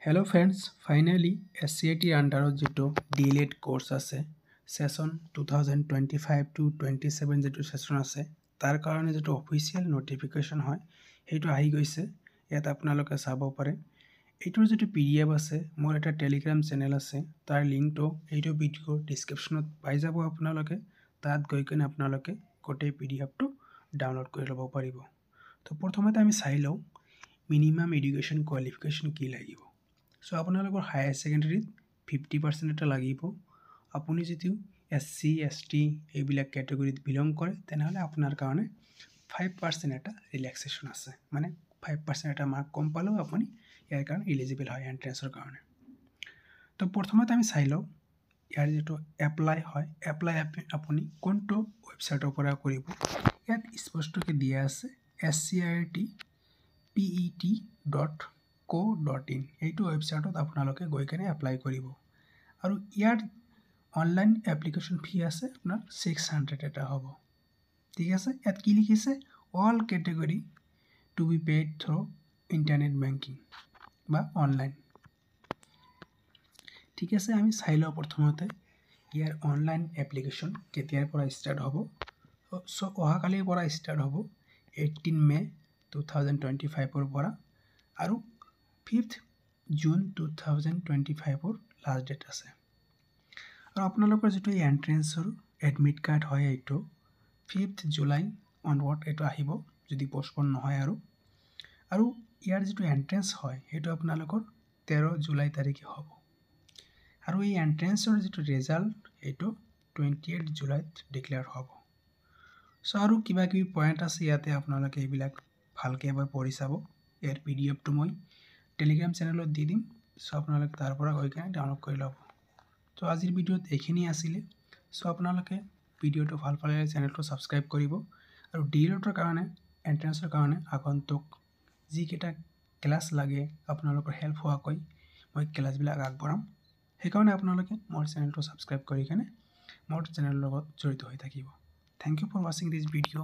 Hello friends, finally SCAT under যেটো DLED course আছে session 2025 to 27 যেটো session আছে তাৰ কাৰণে যেটো official notification হয় হেটো আহি গৈছে ইয়াত আপোনালোকে চাব পাৰে এইটোৰ যেটো PDF আছে মোৰ এটা Telegram channel আছে তাৰ লিংকটো এইটো ভিডিও ডেসক্ৰিপচনত পাই যাব আপোনালোকে তাত গৈ কিনে আপোনালোকে গোটেই PDFটো ডাউনলোড কৰি ল'ব পাৰিব তো প্ৰথমতে আমি চাই লওঁ মিনিমাম এডুকেশ্যন কোৱালিফিকেশ্যন কি লাগিব সো আপোনালোকৰ হায়াৰ সেকেন্ডাৰীত 50% এটা লাগিব আপুনি যদি SC ST এইবিলাক ক্যাটাগৰীত বিলং কৰে তেনেহলে আপোনাৰ কাৰণে 5% এটা ৰিল্যাক্সেশন আছে মানে 5% এটা মাৰ্ক কম পালেও আপুনি ইয়াৰ কাৰণে এলিজিবল হয় এন্ট্ৰেন্সৰ কাৰণে তো প্ৰথমতে আমি চাই লওঁ ইয়াৰ যেটো এপ্লাই হয় এপ্লাই আপুনি কোনটো ওয়েবসাইটৰ পৰা কৰিব ইয়াত স্পষ্টকৈ দিয়া আছে scrtpet.co.in এইটো ওয়েবসাইটত আপোনালোকে গৈ কেনে এপ্লাই কৰিব আৰু ইয়াৰ অনলাইন এপ্লিকেশন ফি আছে আপোনাৰ 600 এটা হ'ব ঠিক আছে ইয়াত কি লিখিছে all category to be paid through internet banking বা অনলাইন ঠিক আছে আমি চাই লওঁ প্ৰথমতে ইয়াৰ অনলাইন এপ্লিকেশন কেতিয়াৰ পৰা ষ্টাৰ্ট হ'ব সো অহাকালিৰ পৰা ষ্টাৰ্ট হ'ব 18 মে 2025 ৰ পৰা আৰু 5th জুন 2025 ৰ লাষ্ট ডেট আছে আৰু আপোনালোকৰ যেটো এন্ট্ৰেন্সৰ এডমিট কাৰ্ড হয় এইটো 5th জুলাই অনৱাৰ্ড এটো আহিব যদি পোষ্টপন নহয় আৰু ইয়াৰ যেটো এন্ট্ৰেন্স হয় হেটো আপোনালোকৰ 13 জুলাই তাৰিখে হ'ব আৰু এই এন্ট্ৰেন্সৰ যেটো ৰিজাল্ট এটো 28 জুলাইত ডিক্লেয়াৰ হ'ব সো আৰু কিবা কি পয়েন্ট আছে ইয়াতে আপোনালোকে এইবিলাক ভালকে এবাৰ পঢ়ি চাব ইয়াৰ পিডিএফটো মই টেলিগ্ৰাম চেনেলত দি দিম সো আপোনালোকে তাৰ পৰা গৈ কেনে ডাউনলোড কৰি ল'ব তো আজিৰ ভিডিওত এইখিনি আছিল সো আপোনালোকে ভিডিওটো ভাল পালে চেনেলটো সাবস্ক্ৰাইব কৰিব আৰু ডিএলএডৰ কাৰণে এন্ট্ৰেন্সৰ কাৰণে আগন্তুক যি কেটা ক্লাস লাগে আপোনালোকৰ হেল্প হোৱাকৈ মই ক্লাসবিলাক আগবঢ়াম সেইকাৰণে আপোনালোকে মোৰ চেনেলটো সাবস্ক্ৰাইব কৰি কেনে মোৰ চেনেলৰ লগত জড়িত হৈ থাকিব thank you for watching this video